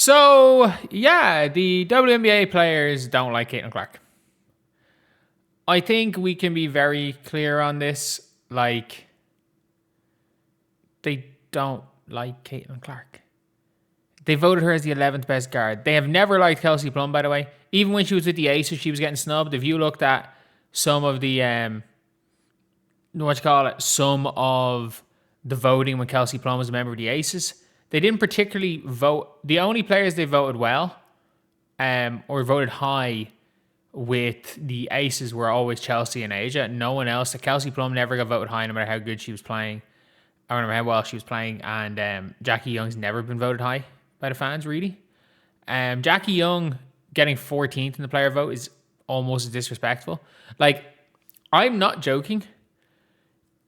So, yeah, the WNBA players don't like Caitlin Clark. I think we can be very clear on this. Like, they don't like Caitlin Clark. They voted her as the 11th best guard. They have never liked Kelsey Plum, by the way. Even when she was with the Aces, she was getting snubbed. If you looked at some of the, some of the voting when Kelsey Plum was a member of the Aces, they didn't particularly vote. The only players they voted well or voted high with the Aces were always Chelsea and Asia. No one else. Kelsey Plum never got voted high no matter how good she was playing. I don't remember how well she was playing. And Jackie Young's never been voted high by the fans, really. Jackie Young getting 14th in the player vote is almost disrespectful. Like, I'm not joking.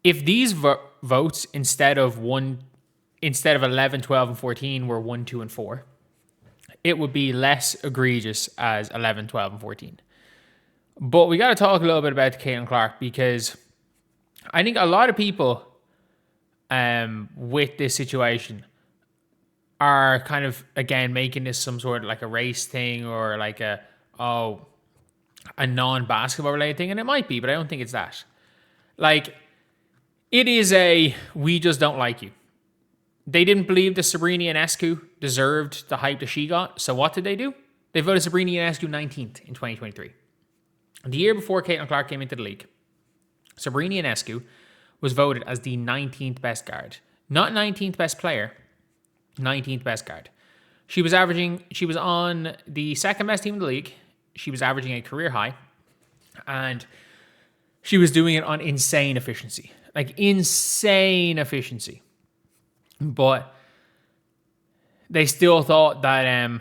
If these votes instead of 11, 12, and 14 were 1, 2, and 4, it would be less egregious as 11, 12, and 14. But we got to talk a little bit about Caitlin Clark, because I think a lot of people with this situation are kind of, again, making this some sort of like a race thing or like a non-basketball related thing. And it might be, but I don't think it's that. Like, it is we just don't like you. They didn't believe that Sabrina Ionescu deserved the hype that she got. So what did they do? They voted Sabrina Ionescu 19th in 2023. The year before Caitlin Clark came into the league, Sabrina Ionescu was voted as the 19th best guard. Not 19th best player, 19th best guard. She was on the second best team in the league. She was averaging a career high. And she was doing it on insane efficiency. Like, insane efficiency. But they still thought that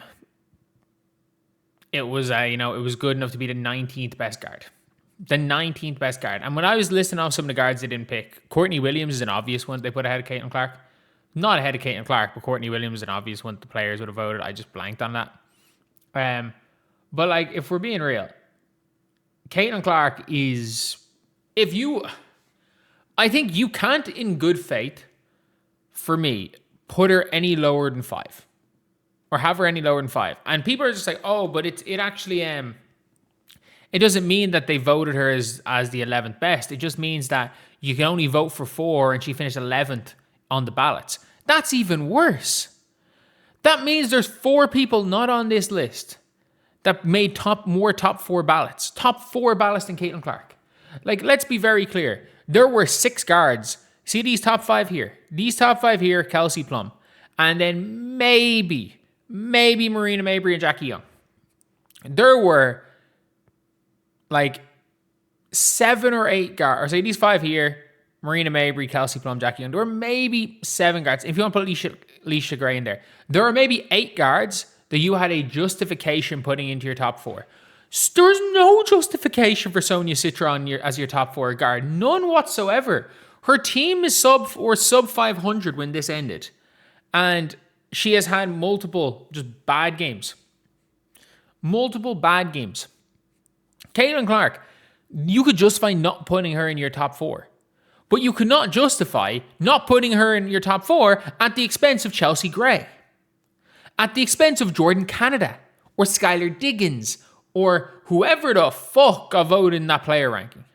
it was good enough to be the 19th best guard. The 19th best guard. And when I was listing off some of the guards they didn't pick, Courtney Williams is an obvious one they put ahead of Caitlin Clark. Not ahead of Caitlin Clark, but Courtney Williams is an obvious one that the players would have voted. I just blanked on that. But like, if we're being real, Caitlin Clark is, I think you can't in good faith, for me, put her any lower than 5. Or have her any lower than 5. And people are just like, oh, but it actually, it doesn't mean that they voted her as the 11th best. It just means that you can only vote for 4 and she finished 11th on the ballots. That's even worse. That means there's 4 people not on this list that made top 4 ballots. Top 4 ballots than Caitlin Clark. Like, let's be very clear. There were 6 guards. See these top 5 here? These top 5 here, Kelsey Plum. And then maybe Marina Mabrey and Jackie Young. There were like 7 or 8 guards. Or say these 5 here, Marina Mabrey, Kelsey Plum, Jackie Young. There were maybe 7 guards. If you want to put Leisha Gray in there. There were maybe 8 guards that you had a justification putting into your top 4. There's no justification for Sonia Citron as your top 4 guard. None whatsoever. Her team is sub 500 when this ended. And she has had multiple just bad games. Multiple bad games. Caitlin Clark, you could justify not putting her in your top 4. But you could not justify not putting her in your top 4 at the expense of Chelsea Gray. At the expense of Jordan Canada. Or Skylar Diggins. Or whoever the fuck got voted in that player ranking.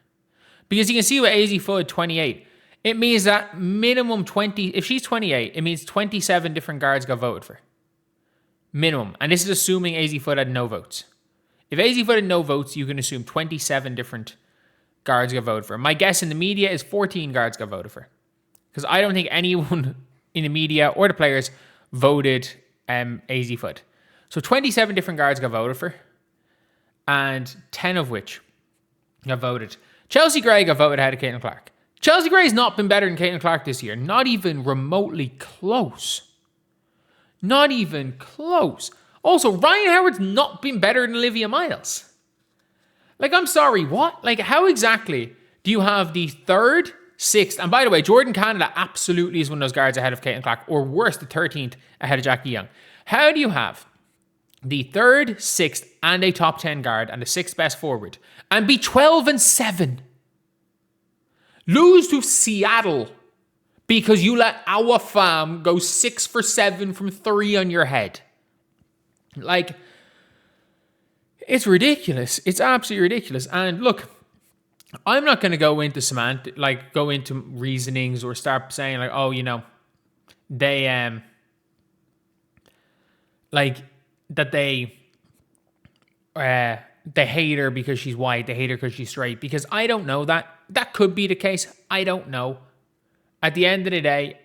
Because you can see with AZ Fudd 28, it means that minimum 20, if she's 28, it means 27 different guards got voted for. Minimum. And this is assuming AZ Fudd had no votes. If AZ Fudd had no votes, you can assume 27 different guards got voted for. My guess in the media is 14 guards got voted for. Because I don't think anyone in the media or the players voted AZ Fudd. So 27 different guards got voted for. And 10 of which got voted. Chelsea Gray got voted ahead of Caitlin Clark. Chelsea Gray's not been better than Caitlin Clark this year. Not even remotely close. Not even close. Also, Ryan Howard's not been better than Olivia Miles. Like, I'm sorry, what? Like, how exactly do you have the 3rd, 6th, and by the way, Jordan Canada absolutely is one of those guards ahead of Caitlin Clark, or worse, the 13th ahead of Jackie Young. How do you have the 3rd, 6th, and a top 10 guard and the 6th best forward and be 12-7? Lose to Seattle because you let our fam go 6 for 7 from 3 on your head. Like, it's ridiculous. It's absolutely ridiculous. And look, I'm not going to go into go into reasonings or start saying like, oh, they like that they hate her because she's white. They hate her because she's straight. Because I don't know that. That could be the case. I don't know. At the end of the day,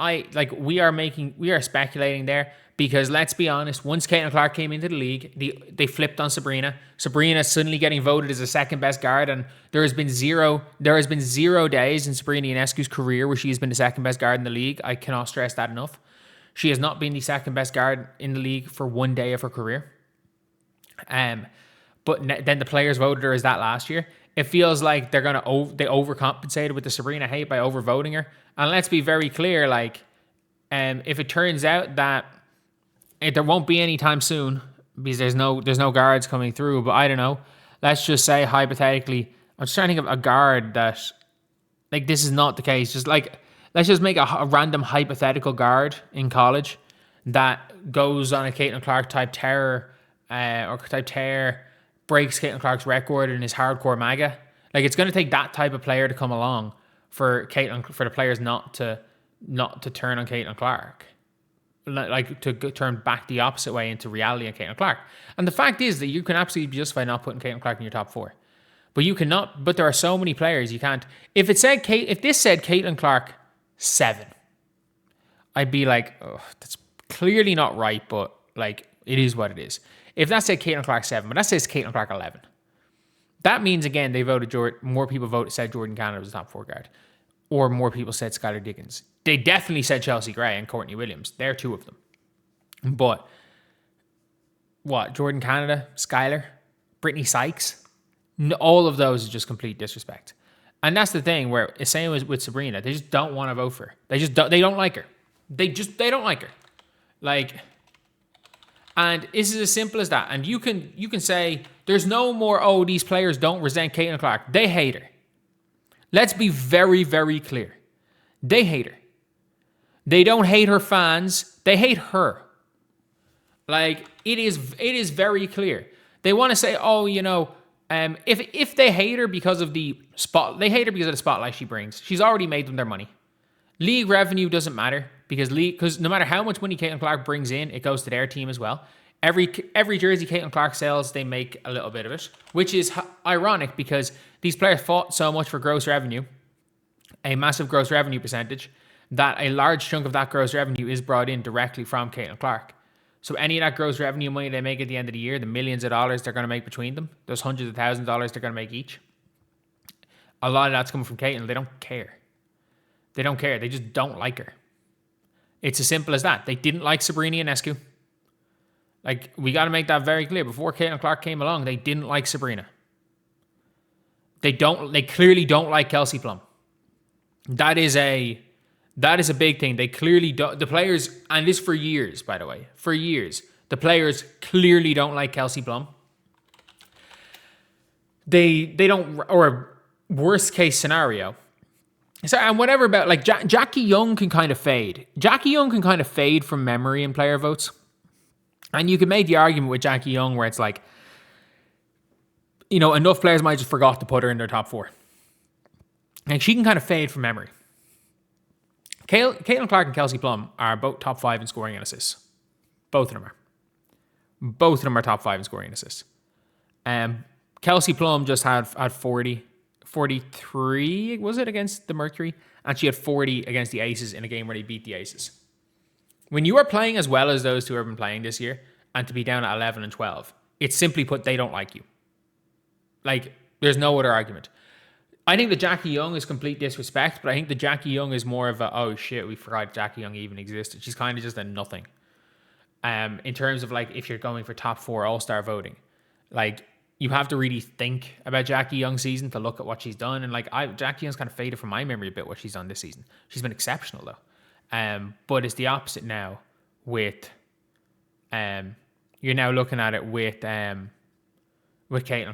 we are speculating there because let's be honest, once Caitlin Clark came into the league, they flipped on Sabrina. Sabrina suddenly getting voted as the second best guard, and there has been 0 days in Sabrina Ionescu's career where she has been the second best guard in the league. I cannot stress that enough. She has not been the second best guard in the league for 1 day of her career. But then the players voted her as that last year. It feels like they overcompensated with the Sabrina hate by overvoting her. And let's be very clear, if it turns out that there won't be any time soon because there's no guards coming through, but I don't know. Let's just say hypothetically, I'm just trying to think of a guard that this is not the case. Let's just make a random hypothetical guard in college that goes on a Caitlin Clark type tear breaks Caitlin Clark's record and is hardcore MAGA. It's going to take that type of player to come along for the players not to turn on Caitlin Clark, to turn back the opposite way into reality on Caitlin Clark. And the fact is that you can absolutely be justified not putting Caitlin Clark in your top 4, but you cannot. But there are so many players you can't. If this said Caitlin Clark 7, I'd be like, oh, that's clearly not right, but it is what it is. If that said Caitlin Clark 7, but that says Caitlin Clark 11, that means, again, they voted more people said Jordan Canada was a top 4 guard. Or more people said Skylar Diggins. They definitely said Chelsea Gray and Courtney Williams. They're 2 of them. But, Jordan Canada, Skylar, Brittany Sykes, all of those is just complete disrespect. And that's the thing where it's same as with Sabrina. They just don't want to vote for her. They don't like her. They don't like her. And this is as simple as that. And you can say, there's no more, these players don't resent Caitlin Clark. They hate her. Let's be very, very clear. They hate her. They don't hate her fans. They hate her. It is very clear. They want to say, if they hate her because of the spotlight she brings. She's already made them their money. League revenue doesn't matter because no matter how much money Caitlin Clark brings in, it goes to their team as well. Every jersey Caitlin Clark sells, they make a little bit of it, which is ironic because these players fought so much for gross revenue, a massive gross revenue percentage, that a large chunk of that gross revenue is brought in directly from Caitlin Clark. So any of that gross revenue money they make at the end of the year, the millions of dollars they're going to make between them, those hundreds of thousands of dollars they're going to make each, a lot of that's coming from Caitlin. They don't care. They don't care. They just don't like her. It's as simple as that. They didn't like Sabrina Ionescu. We got to make that very clear. Before Caitlin Clark came along, they didn't like Sabrina. They clearly don't like Kelsey Plum. That is a big thing. They clearly don't. The players, and this for years, by the way, the players clearly don't like Kelsey Plum. They don't, or worst case scenario. So, and whatever about Jackie Young can kind of fade. Jackie Young can kind of fade from memory in player votes. And you can make the argument with Jackie Young where it's enough players might just forgot to put her in their top 4. She can kind of fade from memory. Caitlin Clark and Kelsey Plum are both top 5 in scoring and assists. Both of them are. Both of them are top 5 in scoring and assists. Kelsey Plum just had 43, was it, against the Mercury? And she had 40 against the Aces in a game where they beat the Aces. When you are playing as well as those two have been playing this year, and to be down at 11 and 12, it's simply put, they don't like you. There's no other argument. I think that Jackie Young is complete disrespect, but I think that Jackie Young is more of a, oh shit, we forgot Jackie Young even existed. She's kind of just a nothing. In terms of if you're going for top 4 All-Star voting, you have to really think about Jackie Young's season to look at what she's done. And Jackie Young's kind of faded from my memory a bit what she's done this season. She's been exceptional though. But it's the opposite now with, you're now looking at it with Caitlin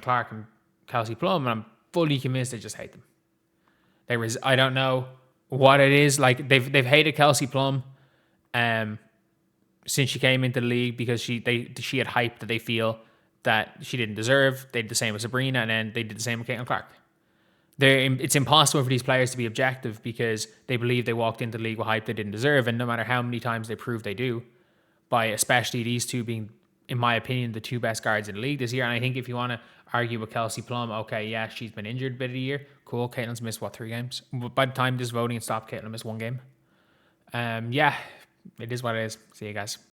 Clark and Kelsey Plum, and I'm fully convinced they just hate them. I don't know what it is. They've hated Kelsey Plum, since she came into the league because she had hype that they feel that she didn't deserve. They did the same with Sabrina, and then they did the same with Caitlin Clark. It's impossible for these players to be objective because they believe they walked into the league with hype they didn't deserve, and no matter how many times they prove they do, by especially these two being, in my opinion, the two best guards in the league this year. And I think if you want to argue with Kelsey Plum, okay, yeah, she's been injured a bit of the year. Cool, Caitlin's missed, 3 games? By the time this voting stopped, Caitlin missed 1 game. Yeah, it is what it is. See you guys.